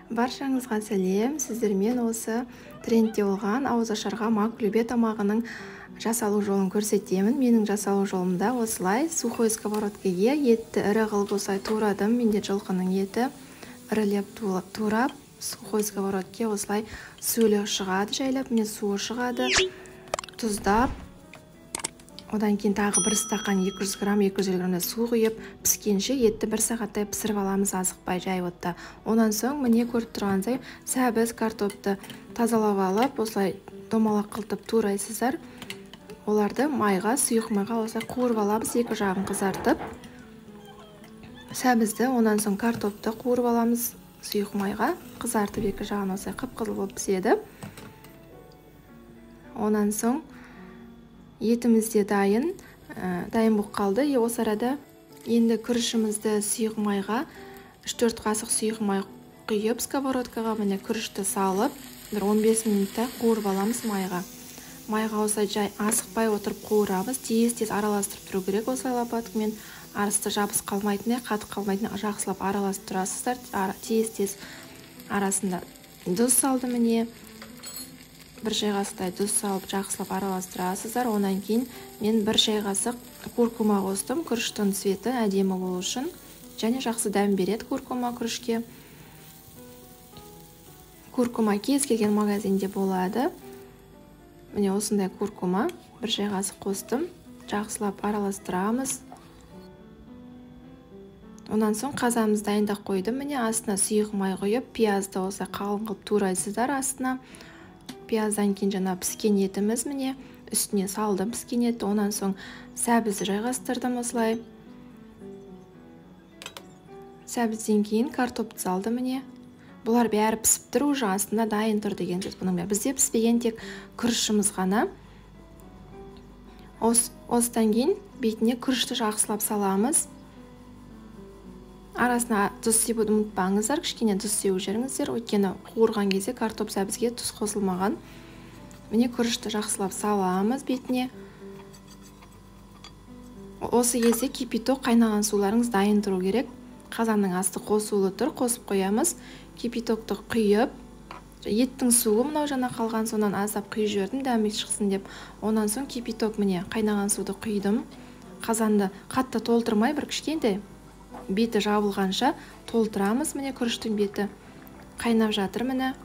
Баршаңызға сәлем. Сіздермен осы трендте болған ауызашарға мак-любе тамағының жасалу жолын көрсетемін. Менің жасалу жолымда осылай сухой сковородкеге етті ірі қылып осылай турадым. Менде жылқының еті ірілеп турап, сухой сковородке осылай суы шығады, жайлап міне суы шығады. Тұздап, одан кейін тағы бір стақан 200 грамм 250 грамм су құйып піскенше етті 1 сағаттай пісіріп аламыз, азықпай жай отта. Онан соң міне көріп тұрғандай сәбіз картопты тазалап алып, осылай домалақ қылтып турайсыздар. Оларды майға, сұйық майға осылай қуырып аламыз, екі жағын қызартып. Сәбізді, онан соң картопты қуырып аламыз, сұйық майға қызартып, екі жағын осылай қып-қызыл болып піседі. Онан соң етімізде дайын болып қалды. Осы арада енді күрішімізді сұйық майға 3-4 қасық сұйық май құйып, сковородкаға міне күрішті салып, 15 минутта қуырып аламыз майға. Майға осылай жай асықпай отырып қуырамыз, тез-тез араластырып тұру керек. Осылай лопаткамен арасты жабыс қалмайтындай, қатып қалмайтындай жақсылап араластырып тұрасыздар. Тез-тез арасында тұз салды міне. Бір шай қасықтай тұз салып жақсылап араластырасыздар. Онан кейін мен бір шай қасық куркума қостым, күріштің цветі әдемі болу үшін. Және жақсы дәм береді куркума күрішке. Куркума кез келген магазинде болады. Міне осындай куркума, бір шай қасық қостым, жақсылап араластырамыз. Онан соң қазанымызды дайындап қойдым. Міне астына сұйық май құйып, пиязды осылай қалың қылып турайсыздар астына. Пияздан кейін жаңа піскен етіміз міне үстіне салдым піскен етті. Онан соң сәбізді жайғастырдым осылай. Сәбізден кейін картопты салдым міне. Бұлар бәрі пісіп тұр, уже астында дайын тұр деген сөз. Бұның бәрі бізде піспеген тек күрішіміз ғана. Осыдан кейін бетіне күрішті жақсылап саламыз. Арасына тұз себуді ұмытпаңыздар, кішкене тұз сеуіп жүріңіздер, өйткені қуырған кезде картоп сәбізге тұз қосылмаған. Міне күрішті жақсылап саламыз бетіне. Осы кезде кипяток, қайнаған суларыңыз дайын тұру керек. Қазанның асты қосулы тұр, қосып қоямыз. Кипятокты құйып, еттің суы мынау жаңа қалған, сонан аздап құйып жібердім, дәмі шықсын деп. Онан соң кипяток міне қайнаған суды құйдым. Қазанды қатты толтырмай, бір кішкентай беті жабылғанша толтырамыз. Міне күріштің беті қайнап жатыр. Міне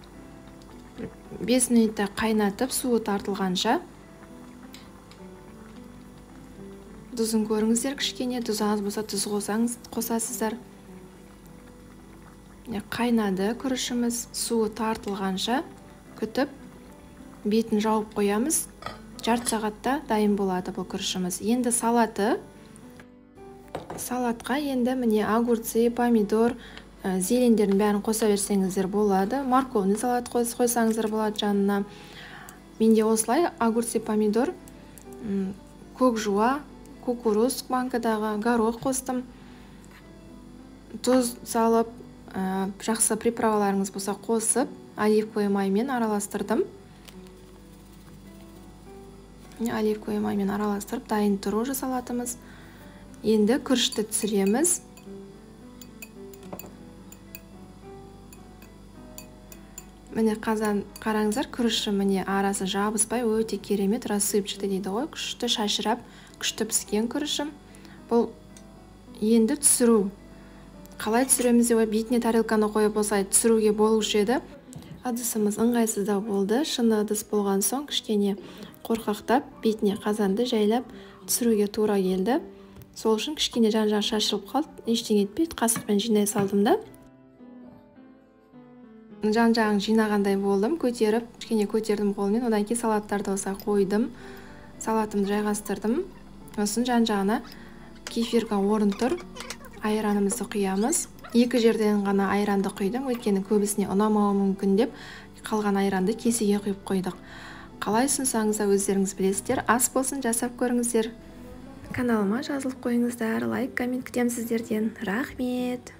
5 минутта қайнатып, суы тартылғанша. Тұзын көріңіздер, кішкене тұз аз болса тұз қосасыздар. Қайнады күрішіміз, суы тартылғанша күтіп, бетін жауып қоямыз. Жарты сағатта дайын болады бұл күрішіміз. Енді салатқа енді міне огурцы, помидор, зелендердің бәрін қоса берсеңіздер болады. Морковный салат қойсаңыздар болады жанына. Менде осылай огурцы, помидор, көк жуа, кукуруз банкадағы, горох қостым. Тұз салып, жақсы приправаларыңыз болса қосып, оливковый маймен араластырдым. Оливковый маймен араластырып, дайын тұр уже салатымыз. Енді күрішті түсіреміз. Міне қараңыздар, күріші міне арасы жабыспай, өте керемет рассыпчатый дейді ғой, күшті шашырап, күшті піскен күрішім. Бұл енді түсіру. Қалай түсіреміз деп, бетіне тарелканы қойып осылай түсіруге болушы еді. Ыдысымыз ыңғайсыздау болды. Шыны ыдыс болған соң кішкене қорқақтап, бетіне қазанды жайлап түсіруге тура келді. Сол үшін кішкене жан-жағы шашылып қалды, ештеңе етпейді, қасықпен жинай салдым да. Жан-жағын жинағандай болдым, кішкене көтердім қолмен, одан кейін салаттарды осылай қойдым. Салатымды жайғастырдым. Осын жан-жағына кефирға орын тұр. Айранымызды құямыз. 2 жерден ғана айранды құйдым, өйткені көбісіне ұнамауы мүмкін деп, қалған айранды кесеге құйып қойдық. Қалай ұсынсаңыз да өздеріңіз білесіздер, ас болсын жасап көріңіздер. Каналыма жазылып қойыңыздар, лайк, коммент күтемін сіздерден. Рахмет.